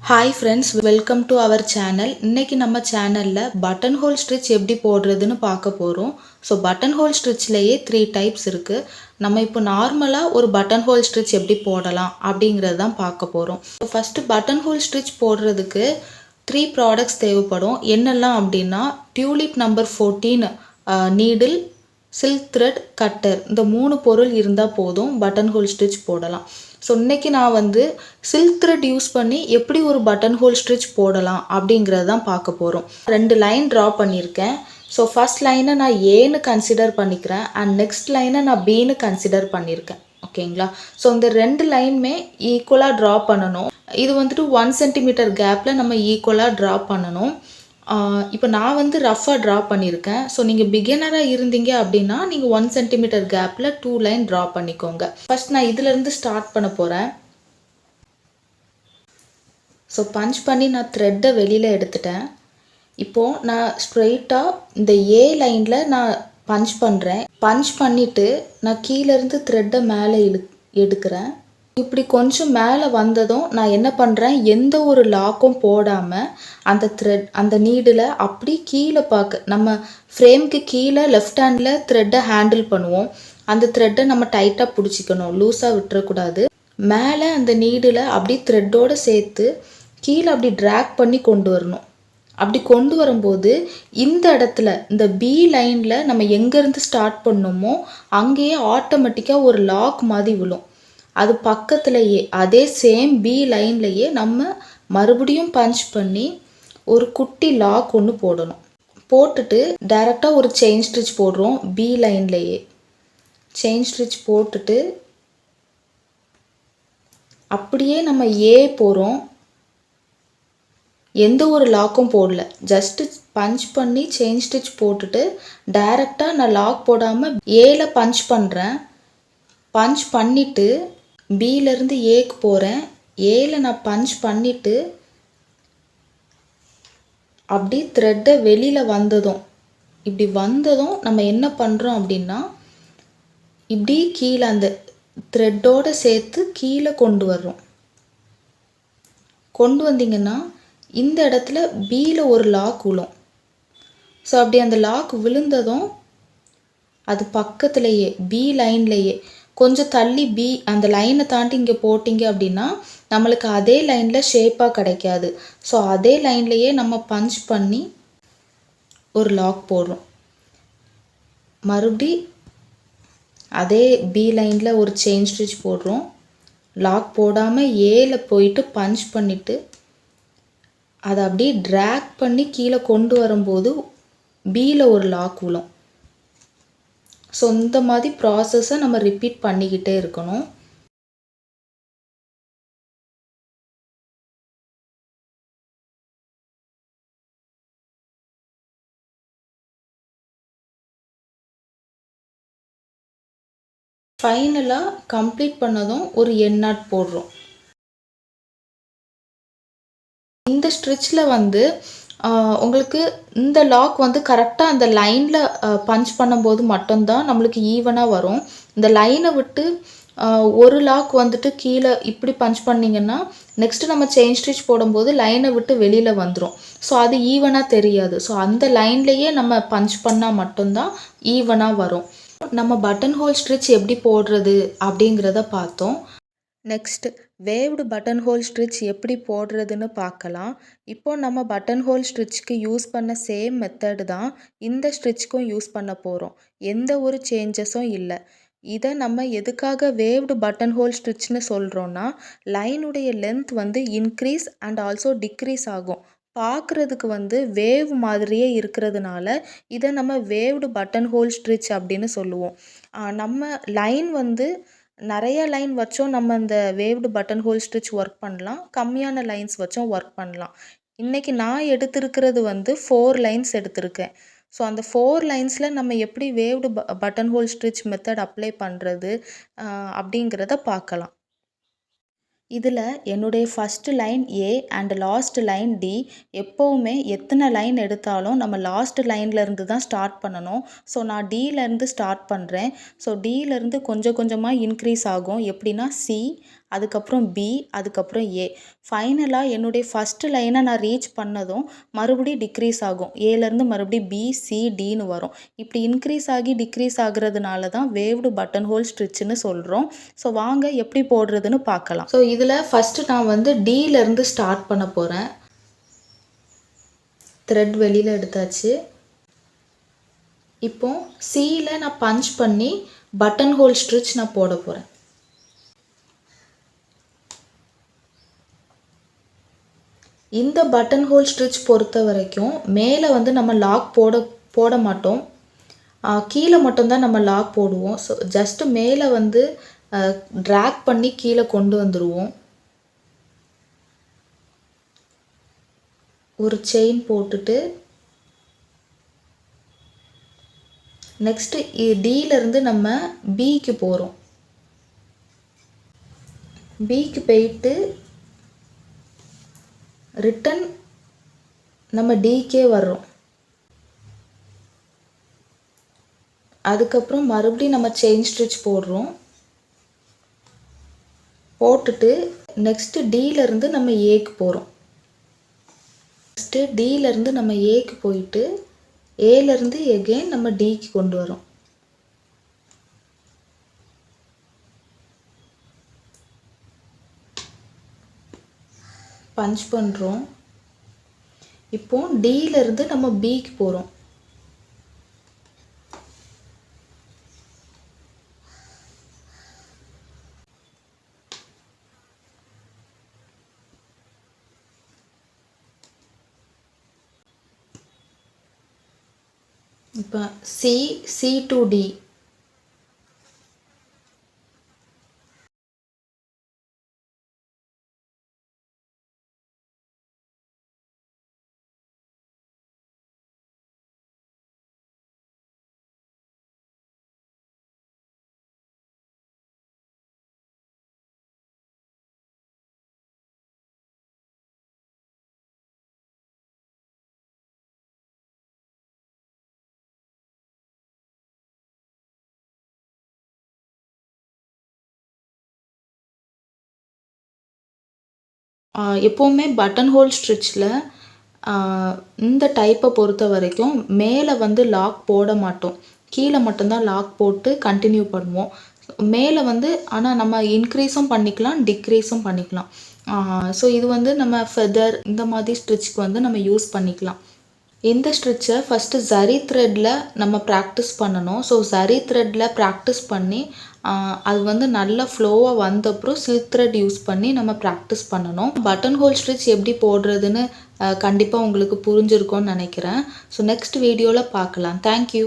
Hi friends, welcome to our channel. இன்றைக்கி நம்ம சேனலில் பட்டன் ஹோல் ஸ்டிச் எப்படி போடுறதுன்னு பார்க்க போகிறோம். ஸோ பட்டன் ஹோல் ஸ்டிச்லேயே 3 டைப்ஸ் இருக்குது. நம்ம இப்போ நார்மலாக ஒரு பட்டன் ஹோல் ஸ்டிச் எப்படி போடலாம் அப்படிங்கிறது தான் பார்க்க போகிறோம். So first button hole stitch போடுறதுக்கு 3 ப்ராடக்ட்ஸ் தேவைப்படும். என்னெல்லாம் அப்படின்னா tulip number 14 needle, silk thread, cutter, இந்த 3 பொருள் இருந்தால் போதும் பட்டன் ஹோல் ஸ்டிச் போடலாம். ஸோ இன்றைக்கி நான் வந்து சில்க் த்ரெட் யூஸ் பண்ணி எப்படி ஒரு பட்டன் ஹோல் ஸ்டிச் போடலாம் அப்படிங்கிறது தான் பார்க்க போகிறோம். 2 லைன் ட்ரா பண்ணியிருக்கேன். ஸோ ஃபஸ்ட் லைனை நான் ஏன்னு கன்சிடர் பண்ணிக்கிறேன் அண்ட் நெக்ஸ்ட் லைனை நான் பின்னு கன்சிடர் பண்ணியிருக்கேன். ஓகேங்களா? ஸோ இந்த 2 லைனுமே ஈக்குவலாக ட்ரா பண்ணணும். இது வந்துட்டு 1 சென்டிமீட்டர் கேப்பில் நம்ம ஈக்குவலாக ட்ரா பண்ணணும். இப்போ நான் வந்து ரஃபாக ட்ரா பண்ணியிருக்கேன். ஸோ நீங்கள் பிகினராக இருந்தீங்க அப்படின்னா நீங்கள் 1 சென்டிமீட்டர் கேப்பில் 2 லைன் ட்ரா பண்ணிக்கோங்க. ஃபஸ்ட் நான் இதிலேருந்து ஸ்டார்ட் பண்ண போகிறேன். ஸோ பஞ்ச் பண்ணி நான் த்ரெட்டை வெளியில் எடுத்துட்டேன். இப்போது நான் ஸ்ட்ரெயிட்டாக இந்த ஏ லைனில் நான் பஞ்ச் பண்ணுறேன். பஞ்ச் பண்ணிவிட்டு நான் கீழேருந்து த்ரெட்டை மேலே எடுக்கிறேன். இப்படி கொஞ்சம் மேலே வந்ததும் நான் என்ன பண்ணுறேன், எந்த ஒரு லாக்கும் போடாமல் அந்த நீடில் அப்படி கீழே நம்ம ஃப்ரேம்க்கு கீழே லெஃப்ட் ஹேண்டில் த்ரெட்டை ஹேண்டில் பண்ணுவோம். அந்த த்ரெட்டை நம்ம டைட்டாக பிடிச்சிக்கணும், லூஸாக விட்டுறக்கூடாது. மேலே அந்த நீடில் அப்படி த்ரெட்டோடு சேர்த்து கீழே அப்படி ட்ராக் பண்ணி கொண்டு வரணும். அப்படி கொண்டு வரும்போது இந்த இடத்துல இந்த பி லைனில் நம்ம எங்கேருந்து ஸ்டார்ட் பண்ணோமோ அங்கேயே ஆட்டோமேட்டிக்காக ஒரு லாக் மாதிரி விழும். அது பக்கத்துலேயே அதே சேம் பி லைன்லையே நம்ம மறுபடியும் பஞ்ச் பண்ணி ஒரு குட்டி லாக் ஒன்று போடணும். போட்டுட்டு டைரெக்டாக ஒரு செயின் ஸ்டிச் போடுறோம். பி லைன்லையே செயின் ஸ்டிச் போட்டுட்டு அப்படியே நம்ம ஏ போகிறோம். எந்த ஒரு லாக்கும் போடல, ஜஸ்ட்டு பஞ்ச் பண்ணி செயின் ஸ்டிச் போட்டுட்டு டைரெக்டாக நான் லாக் போடாமல் ஏல பஞ்ச் பண்ணுறேன். பஞ்ச் பண்ணிவிட்டு பியிலேருந்து ஏக்கு போகிறேன். ஏல நான் பஞ்ச் பண்ணிவிட்டு அப்படி த்ரெட்டை வெளியில் வந்ததும் இப்படி வந்ததும் நம்ம என்ன பண்ணுறோம் அப்படின்னா இப்படி கீழே அந்த த்ரெட்டோடு சேர்த்து கீழே கொண்டு வர்றோம். கொண்டு வந்தீங்கன்னா இந்த இடத்துல பியில் ஒரு லாக் விழும். ஸோ அப்படி அந்த லாக் விழுந்ததும் அது பக்கத்துலேயே பி லைன்லேயே கொஞ்சம் தள்ளி பி அந்த லைனை தாண்டி இங்கே போட்டிங்க அப்படின்னா நம்மளுக்கு அதே லைனில் ஷேப்பாக கிடைக்காது. ஸோ அதே லைன்லேயே நம்ம பஞ்ச் பண்ணி ஒரு லாக் போடுறோம். மறுபடி அதே பி லைனில் ஒரு செயின் ஸ்டிச் போடுறோம். லாக் போடாமல் ஏல போயிட்டு பஞ்ச் பண்ணிவிட்டு அதை அப்படியே ட்ராக் பண்ணி கீழே கொண்டு வரும்போது பியில் ஒரு லாக் விழும். ஸோ இந்த மாதிரி ப்ராசஸை நம்ம ரிப்பீட் பண்ணிக்கிட்டே இருக்கணும். ஃபைனலாக கம்ப்ளீட் பண்ணதும் ஒரு எண்ட் நாட் போடுறோம். இந்த ஸ்ட்ரிச்சில் வந்து உங்களுக்கு இந்த லாக் வந்து கரெக்டாக அந்த லைனில் பஞ்ச் பண்ணும்போது மட்டும்தான் நம்மளுக்கு ஈவனாக வரும். இந்த லைனை விட்டு ஒரு லாக் வந்துட்டு கீழே இப்படி பஞ்ச் பண்ணிங்கன்னா நெக்ஸ்ட்டு நம்ம செயின் ஸ்டிச் போடும்போது லைனை விட்டு வெளியில் வந்துடும். ஸோ அது ஈவனாக தெரியாது. ஸோ அந்த லைன்லேயே நம்ம பஞ்ச் பண்ணால் மட்டும்தான் ஈவனாக வரும். நம்ம பட்டன் ஹோல் ஸ்டிச் எப்படி போடுறது அப்படிங்கிறத பார்த்தோம். Next waved button hole stitch எப்படி போடுறதுன்னு பார்க்கலாம். இப்போது நம்ம பட்டன் ஹோல் ஸ்டிச்சுக்கு யூஸ் பண்ண சேம் மெத்தடு தான் இந்த ஸ்டிச்சுக்கும் யூஸ் பண்ண போகிறோம். எந்த ஒரு சேஞ்சஸும் இல்லை. இதை நம்ம எதுக்காக வேவ்டு பட்டன் ஹோல் ஸ்டிச்னு சொல்கிறோன்னா லைனுடைய லென்த் வந்து இன்க்ரீஸ் அண்ட் ஆல்சோ டிக்ரீஸ் ஆகும். பார்க்குறதுக்கு வந்து வேவ் மாதிரியே இருக்கிறதுனால இதை நம்ம வேவ்டு பட்டன் ஹோல் ஸ்டிச் அப்படின்னு சொல்லுவோம். நம்ம லைன் வந்து நிறைய லைன் வச்சும் நம்ம இந்த waved button hole stitch work பண்ணலாம். கம்மியான லைன்ஸ் வச்சும் ஒர்க் பண்ணலாம். இன்றைக்கி நான் எடுத்திருக்கிறது வந்து 4 லைன்ஸ் எடுத்திருக்கேன். ஸோ அந்த 4 லைன்ஸில் நம்ம எப்படி waved button hole stitch method apply பண்ணுறது அப்படிங்கிறத பார்க்கலாம். இதில் என்னுடைய first line A and last line D. எப்போவுமே எத்தனை லைன் எடுத்தாலும் நம்ம லாஸ்ட் லைன்லேருந்து தான் ஸ்டார்ட் பண்ணணும். ஸோ நான் டியிலேருந்து ஸ்டார்ட் பண்ணுறேன். ஸோ டியிலேருந்து கொஞ்சம் கொஞ்சமாக இன்க்ரீஸ் ஆகும். எப்படின்னா சி அதுக்கப்புறம் பி, அதுக்கப்புறம் ஏ. ஃபைனலாக என்னுடைய ஃபஸ்ட்டு லைனை நான் ரீச் பண்ணதும் மறுபடியும் டிக்ரீஸ் ஆகும். ஏலேருந்து மறுபடியும் பி, சி, டின்னு வரும். இப்படி இன்க்ரீஸ் ஆகி டிக்ரீஸ் ஆகுறதுனால தான் வேவ்டு பட்டன் ஹோல் ஸ்டிச்சுன்னு சொல்கிறோம். ஸோ வாங்க எப்படி போடுறதுன்னு பார்க்கலாம். ஸோ இதில் ஃபஸ்ட்டு நான் வந்து டியிலேருந்து ஸ்டார்ட் பண்ண போகிறேன். த்ரெட் வெளியில் எடுத்தாச்சு. இப்போ சியில் நான் பஞ்ச் பண்ணி பட்டன் ஹோல் ஸ்டிச் நான் போட போகிறேன். இந்த பட்டன் ஹோல் ஸ்டிச் பொறுத்த வரைக்கும் மேலே வந்து நம்ம லாக் போட மாட்டோம். கீழே மட்டும்தான் நம்ம லாக் போடுவோம். ஸோ ஜஸ்ட்டு மேலே வந்து ட்ராக் பண்ணி கீழே கொண்டு வந்துடுவோம். ஒரு செயின் போட்டுட்டு நெக்ஸ்ட்டு டியிலேருந்து நம்ம பிக்கு போகிறோம். பிக்கு போயிட்டு ரிட்டன் நம்ம டிக்கே வர்றோம். அதுக்கப்புறம் மறுபடியும் நம்ம செயின் ஸ்டிச் போடுறோம். போட்டுட்டு நெக்ஸ்ட்டு டியிலேருந்து நம்ம ஏக்கு போகிறோம். நெக்ஸ்ட்டு டியிலேருந்து நம்ம ஏக்கு போயிட்டு ஏலேருந்து எகெயின் நம்ம டிக்கு கொண்டு வரோம். பஞ்ச் பண்ணுறோம். இப்போ டியிலேருந்து நம்ம பிக்கு போகிறோம். இப்போ சி டு டி. எப்போவுமே பட்டன் ஹோல் ஸ்டிச்சில் இந்த டைப்பை பொறுத்த வரைக்கும் மேலே வந்து லாக் போட மாட்டோம். கீழே மட்டும்தான் லாக் போட்டு கண்டினியூ பண்ணுவோம். மேலே வந்து ஆனால் நம்ம இன்க்ரீஸும் பண்ணிக்கலாம், டிக்ரீஸும் பண்ணிக்கலாம். ஸோ இது வந்து நம்ம ஃபெதர் இந்த மாதிரி ஸ்டிச்சுக்கு வந்து நம்ம யூஸ் பண்ணிக்கலாம். இந்த ஸ்டிச்சை ஃபஸ்ட்டு ஜரி த்ரெட்டில் நம்ம ப்ராக்டிஸ் பண்ணணும். ஸோ ஜரி த்ரெட்டில் ப்ராக்டிஸ் பண்ணி அது வந்து நல்ல ஃப்ளோவாக வந்தப்புறம் சில்க் த்ரெட் யூஸ் பண்ணி நம்ம ப்ராக்டிஸ் பண்ணணும். பட்டன் ஹோல் ஸ்டிச் எப்படி போடுறதுன்னு கண்டிப்பாக உங்களுக்கு புரிஞ்சிருக்கும்னு நினைக்கிறேன். ஸோ நெக்ஸ்ட் வீடியோவில் பார்க்கலாம். தேங்க்யூ.